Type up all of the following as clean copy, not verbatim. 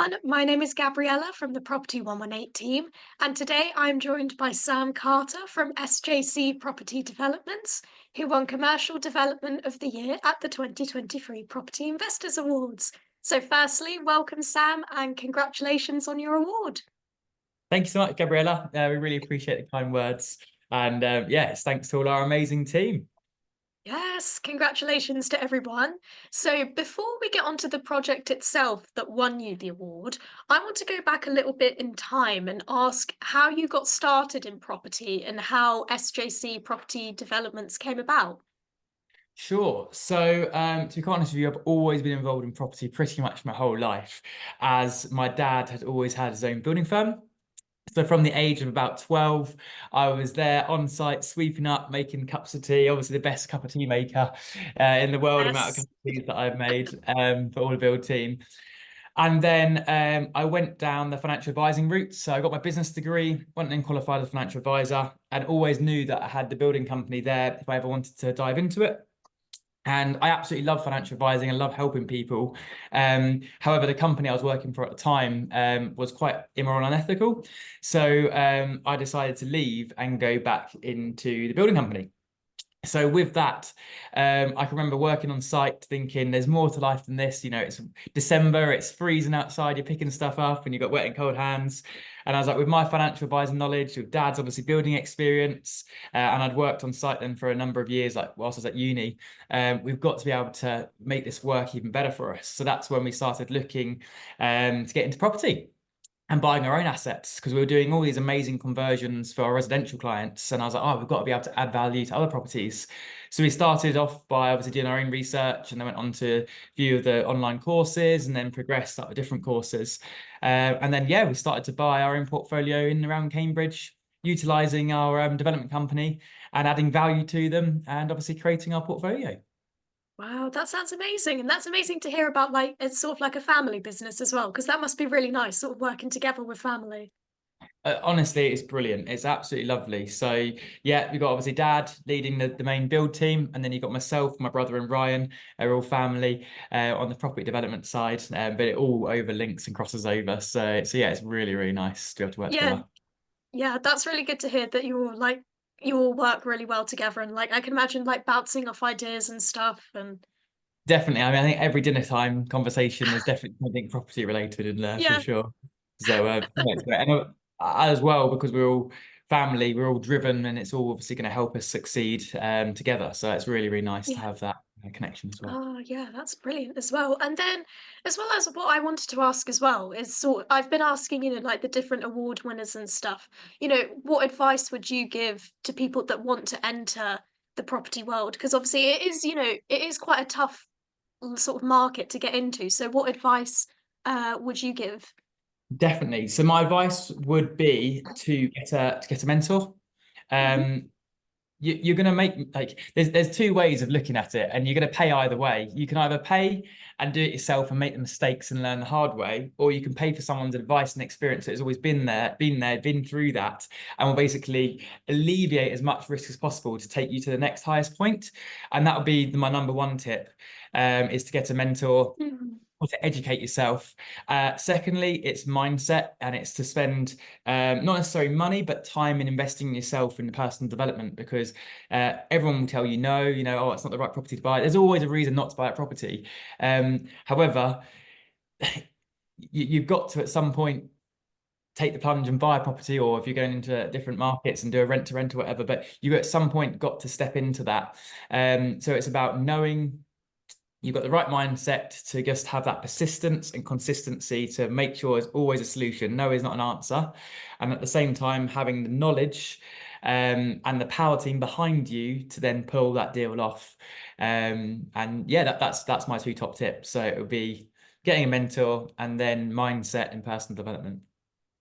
everyone. My name is Gabriella from the Property 118 team, and today I'm joined by Sam Carter from SJC Property Developments, who won Commercial Development of the Year at the 2023 Property Investors Awards. So, firstly, welcome, Sam, and congratulations on your award. Thank you so much, Gabriella. We really appreciate the kind words. And yes, thanks to all our amazing team. Yes, congratulations to everyone. So, before we get onto the project itself that won you the award, I want to go back a little bit in time and ask how you got started in property and how SJC Property Developments came about. Sure. So, to be quite honest with you, I've always been involved in property pretty much my whole life, as my dad had always had his own building firm. So from the age of about 12, I was there on site, sweeping up, making cups of tea, obviously the best cup of tea maker in the world, amount of Yes. cups of teas that I've made for all the build team. And then I went down the financial advising route. So I got my business degree, went and qualified as a financial advisor, and always knew that I had the building company there if I ever wanted to dive into it. And I absolutely love financial advising and love helping people. However, the company I was working for at the time was quite immoral and unethical. So I decided to leave and go back into the building company. So with that, I can remember working on site thinking there's more to life than this. You know, it's December, it's freezing outside, you're picking stuff up and you've got wet and cold hands. And I was like, with my financial advising knowledge, with dad's obviously building experience, and I'd worked on site then for a number of years, like whilst I was at uni, we've got to be able to make this work even better for us. So that's when we started looking to get into property and buying our own assets, because we were doing all these amazing conversions for our residential clients. And I was like, oh, we've got to be able to add value to other properties. So we started off by obviously doing our own research, and then went on to a few of the online courses, and then progressed up with different courses. And then, yeah, we started to buy our own portfolio in and around Cambridge, utilising our development company and adding value to them, and obviously creating our portfolio. Wow, that sounds amazing. And that's amazing to hear about, like, it's sort of like a family business as well, because that must be really nice, sort of working together with family. Honestly, it's brilliant. It's absolutely lovely. So yeah, we've got obviously dad leading the main build team, and then you've got myself, my brother and Ryan are all family on the property development side, but it all overlinks and crosses over. So yeah, it's really, really nice to be able to work Yeah, together. yeah, that's really good to hear that you all work really well together and like I can imagine like bouncing off ideas and stuff and Definitely. I mean, I think every dinner time conversation, there's definitely something property related in there for yeah. sure. So yeah, it's great. And as well, because we're all family, we're all driven, and it's all obviously going to help us succeed together. So it's really, really nice to Yeah. have that connection as well. Oh yeah, that's brilliant as well. And then as well as what I wanted to ask as well is sort I've been asking, like the different award winners and stuff, what advice would you give to people that want to enter the property world? Because obviously it is, it is quite a tough sort of market to get into. So what advice would you give? Definitely. So my advice would be to get a mentor. Mhm. Um, you're going to make, like, there's two ways of looking at it, and you're going to pay either way. You can either pay and do it yourself and make the mistakes and learn the hard way, or you can pay for someone's advice and experience that has always been through that, and will basically alleviate as much risk as possible to take you to the next highest point. And that would be my number one tip, is to get a mentor Mhm. or to educate yourself. Secondly, it's mindset, and it's to spend not necessarily money, but time in investing in yourself in the personal development, because everyone will tell you no, oh, it's not the right property to buy. There's always a reason not to buy a property. However, you've got to at some point take the plunge and buy a property, or if you're going into different markets and do a rent to rent or whatever, but you at some point got to step into that. So it's about knowing you've got the right mindset to just have that persistence and consistency to make sure there's always a solution. No is not an answer. And at the same time, having the knowledge and the power team behind you to then pull that deal off. And yeah, that's my two top tips. So it would be getting a mentor, and then mindset and personal development.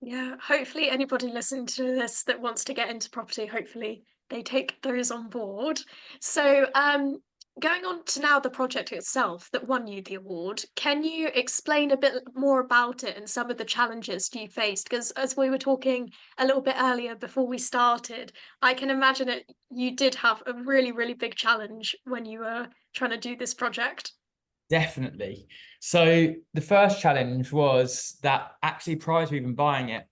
Yeah, hopefully anybody listening to this that wants to get into property, hopefully they take those on board. So, going on to now the project itself that won you the award, can you explain a bit more about it and some of the challenges you faced? Because as we were talking a little bit earlier before we started, I can imagine you did have a really, really big challenge when you were trying to do this project. Definitely. So the first challenge was that actually prior to even buying it,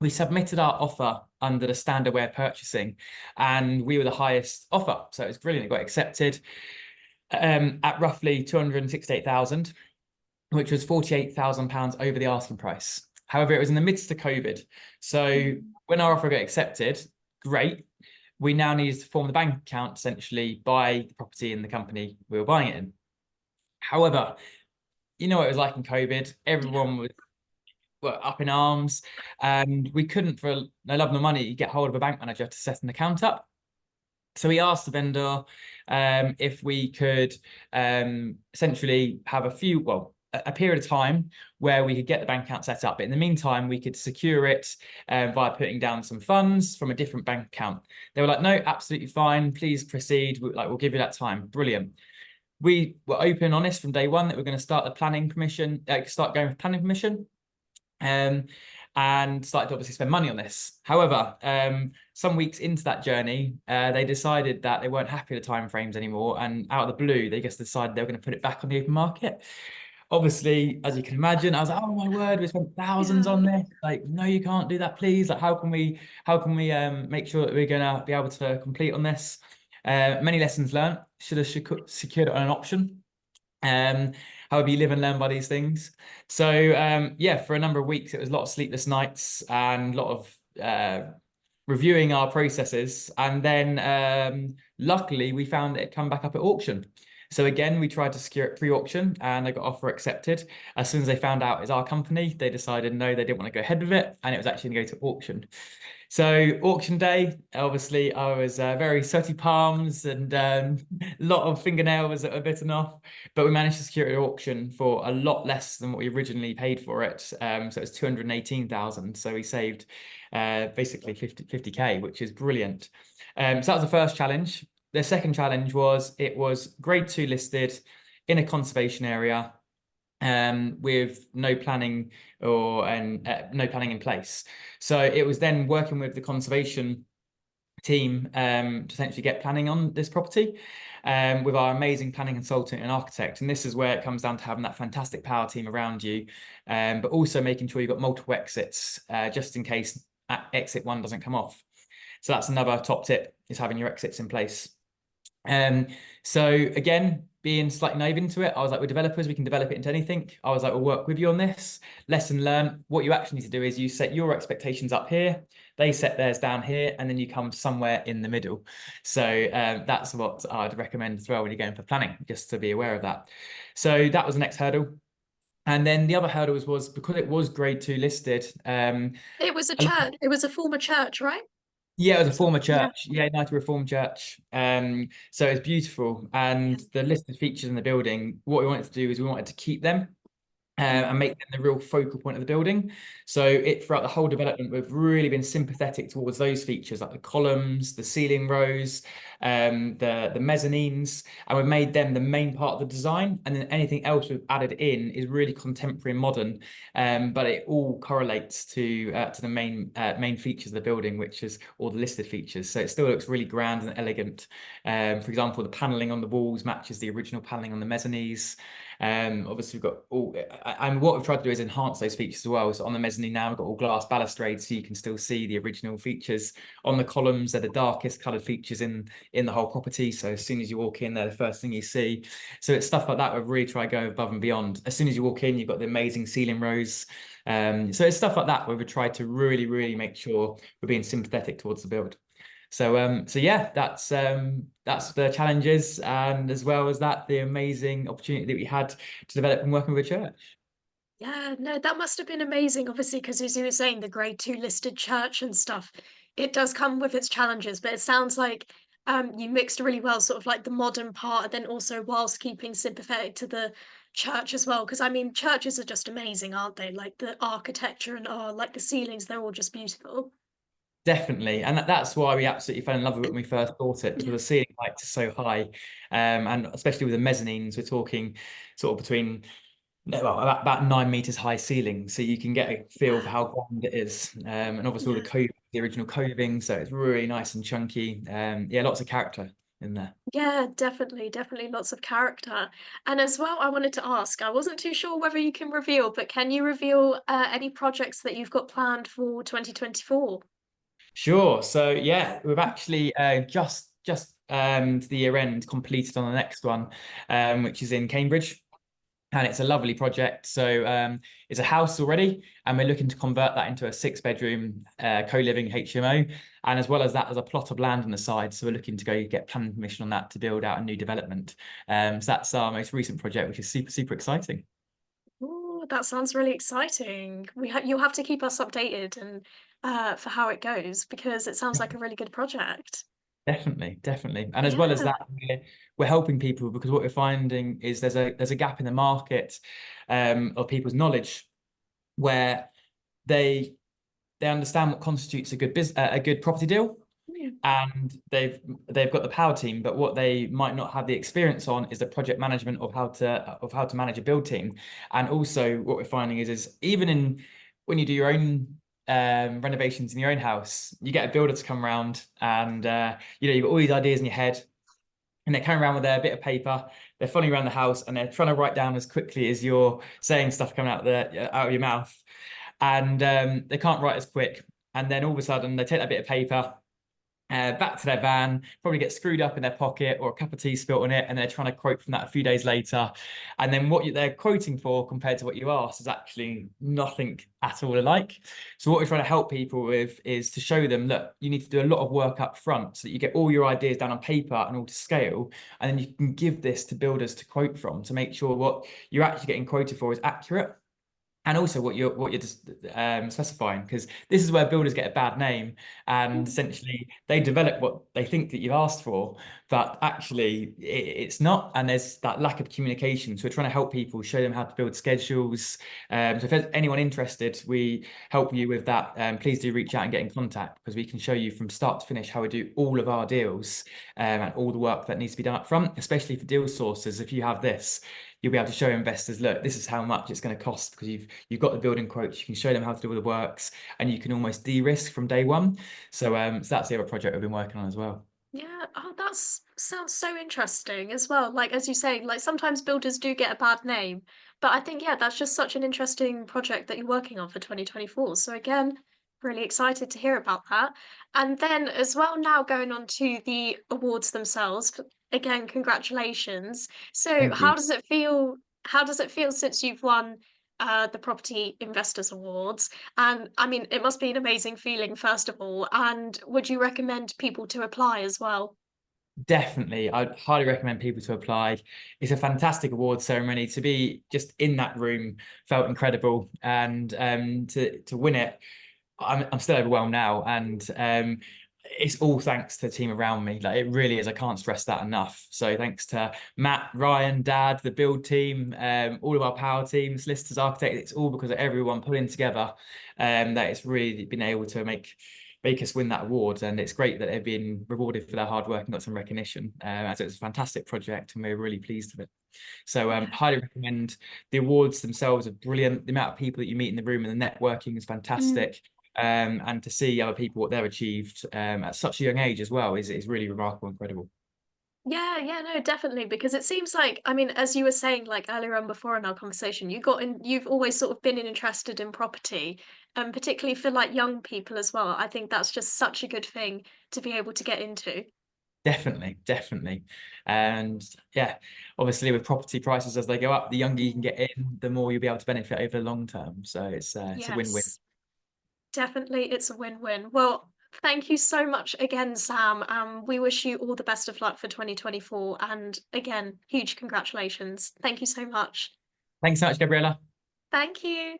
we submitted our offer under the standard way of purchasing, and we were the highest offer. So it was brilliant. It got accepted at roughly 268,000, which was £48,000 over the asking price. However, it was in the midst of COVID. So Mm. when our offer got accepted, great. We now needed to form the bank account, essentially buy the property in the company we were buying it in. However, you know what it was like in COVID. Yeah. Everyone was were up in arms, and we couldn't, for no love nor money, get hold of a bank manager to set an account up. So we asked the vendor if we could essentially have a period of time where we could get the bank account set up. But in the meantime, we could secure it via putting down some funds from a different bank account. They were like, no, absolutely fine. Please proceed. We'll give you that time. Brilliant. We were open and honest from day one that we're going to start the planning permission, start going with planning permission, um, and started to obviously spend money on this. However, some weeks into that journey, they decided that they weren't happy with the timeframes anymore, and out of the blue, they just decided they were going to put it back on the open market. Obviously, as you can imagine, I was like, "Oh my word, we spent thousands Yeah. on this! Like, no, you can't do that, please! Like, how can we make sure that we're gonna be able to complete on this?" Many lessons learned. Should have secured it on an option. Um, However, you live and learn by these things. So yeah, for a number of weeks, it was a lot of sleepless nights and a lot of reviewing our processes. And then luckily, we found it come back up at auction. So again, we tried to secure it pre-auction, and they got offer accepted. As soon as they found out it's our company, they decided no, they didn't want to go ahead with it, and it was actually going to go to auction. So auction day, obviously, I was very sweaty palms and a lot of fingernails that were bitten off, but we managed to secure it at auction for a lot less than what we originally paid for it. So it was 218,000. So we saved basically 50K, which is brilliant. So that was the first challenge. The second challenge was it was grade 2 listed in a conservation area, with no planning no planning in place. So it was then working with the conservation team to essentially get planning on this property, with our amazing planning consultant and architect. And this is where it comes down to having that fantastic power team around you, but also making sure you've got multiple exits, just in case exit one doesn't come off. So that's another top tip, is having your exits in place. Um, so again, being slightly naive into it, I was like, we're developers, we can develop it into anything. I was like, we'll work with you on this. Lesson learned. What you actually need to do is you set your expectations up here, they set theirs down here, and then you come somewhere in the middle. So that's what I'd recommend as well when you're going for planning, just to be aware of that. So that was the next hurdle. And then the other hurdle was because it was grade 2 listed. It was a church. It was a former church, right? Yeah, it was a So, former yeah. church. Yeah, United Reformed Church. So it's beautiful. Yeah. And the listed features in the building, what we wanted to do is we wanted to keep them and Mm. make them the real focal point of the building. So it throughout the whole development, we've really been sympathetic towards those features like the columns, the ceiling rows, the mezzanines, and we've made them the main part of the design. And then anything else we've added in is really contemporary and modern, but it all correlates to the main features of the building, which is all the listed features. So it still looks really grand and elegant. For example, the paneling on the walls matches the original paneling on the mezzanines. Obviously, we've got all, and what we've tried to do is enhance those features as well. So on the mezzanine now, we've got all glass balustrades, so you can still see the original features. On the columns, they're the darkest coloured features in the whole property. So as soon as you walk in, they're the first thing you see. So it's stuff like that we've really tried going above and beyond. As soon as you walk in, you've got the amazing ceiling rows. So it's stuff like that where we tried to really, really make sure we're being sympathetic towards the build. So yeah, that's the challenges, and as well as that, the amazing opportunity that we had to develop and working with a church. Yeah, no, that must have been amazing, obviously, because as you were saying, the grade 2 listed church and stuff, it does come with its challenges, but it sounds like you mixed really well, sort of like the modern part, and then also whilst keeping sympathetic to the church as well. Because I mean, churches are just amazing, aren't they? Like the architecture and like the ceilings, they're all just beautiful. Definitely, and that's why we absolutely fell in love with it when we first bought it, because Yeah. the ceiling heights are so high, and especially with the mezzanines, we're talking sort of between no, well, about 9 meters high ceiling, so you can get a feel for Wow. how grand it is. And obviously all Yeah. the original coving, so it's really nice and chunky. Yeah, lots of character. in there. Yeah, definitely, definitely lots of character. And as well, I wanted to ask, I wasn't too sure whether you can reveal, but can you reveal any projects that you've got planned for 2024? Sure. So yeah, we've actually just to the year end completed on the next one, which is in Cambridge. And it's a lovely project. So it's a house already, and we're looking to convert that into a 6-bedroom co-living HMO. And as well as that, there's a plot of land on the side. So we're looking to go get planning permission on that to build out a new development. So that's our most recent project, which is super, super exciting. Oh, that sounds really exciting. You'll have to keep us updated and for how it goes because it sounds like a really good project. Definitely, definitely. And as well as Yeah. that, we're helping people because what we're finding is there's a gap in the market of people's knowledge where they they understand what constitutes a good property deal, Mm. and they've got the power team, but what they might not have the experience on is the project management of how to manage a build team. And also what we're finding is even in when you do your own renovations in your own house, you get a builder to come around and you've got all these ideas in your head, and they're coming around with their bit of paper, they're following around the house, and they're trying to write down as quickly as you're saying stuff coming out of your mouth, and they can't write as quick. And then all of a sudden, they take that bit of paper back to their van, probably get screwed up in their pocket or a cup of tea spilt on it, and they're trying to quote from that a few days later. And then they're quoting for compared to what you asked is actually nothing at all alike. So what we're trying to help people with is to show them, look, you need to do a lot of work up front so that you get all your ideas down on paper and all to scale, and then you can give this to builders to quote from to make sure what you're actually getting quoted for is accurate. And also what you're just specifying, because this is where builders get a bad name, and Mm. essentially they develop what they think that you've asked for, but actually it's not, and there's that lack of communication. So we're trying to help people, show them how to build schedules. So if there's anyone interested, we help you with that. Please do reach out and get in contact, because we can show you from start to finish how we do all of our deals, and all the work that needs to be done up front, especially for deal sources. If you have this, you'll be able to show investors, look, this is how much it's going to cost, because you've got the building quotes, you can show them how to do all the works, and you can almost de-risk from day one. So that's the other project we've been working on as well. Yeah, oh, that's sounds so interesting as well. Like as you say, like sometimes builders do get a bad name, but I think yeah, that's just such an interesting project that you're working on for 2024. So again, really excited to hear about that. And then as well, now going on to the awards themselves. Again, congratulations. So Thank how you. does it feel? How does it feel since you've won the Property Investors Awards? And I mean, it must be an amazing feeling, first of all. And would you recommend people to apply as well? Definitely, I'd highly recommend people to apply. It's a fantastic award ceremony. To be just in that room felt incredible, and to win it, I'm still overwhelmed now, and it's all thanks to the team around me. Like, it really is. I can't stress that enough. So thanks to Matt, Ryan, Dad, the build team, all of our power teams, solicitors, architects. It's all because of everyone pulling together, that it's really been able to make us win that award. And it's great that they've been rewarded for their hard work and got some recognition. As it's a fantastic project, and we're really pleased with it. So Yeah. highly recommend. The awards themselves are brilliant. The amount of people that you meet in the room and the networking is Mm. fantastic. And to see other people what they've achieved at such a young age as well is really remarkable, incredible. Yeah, yeah, no, definitely. Because it seems like, I mean, as you were saying, like earlier on before in our conversation, you've always sort of been interested in property, and particularly for like young people as well. I think that's just such a good thing to be able to get into. Definitely, definitely. And yeah, obviously with property prices as they go up, the younger you can Mm. get in, the more you'll be able to benefit over the long term. So it's a win-win. Yes. Definitely, it's a win-win. Well, thank you so much again, Sam. We wish you all the best of luck for 2024. And again, huge congratulations. Thank you so much. Thanks so much, Gabriella. Thank you.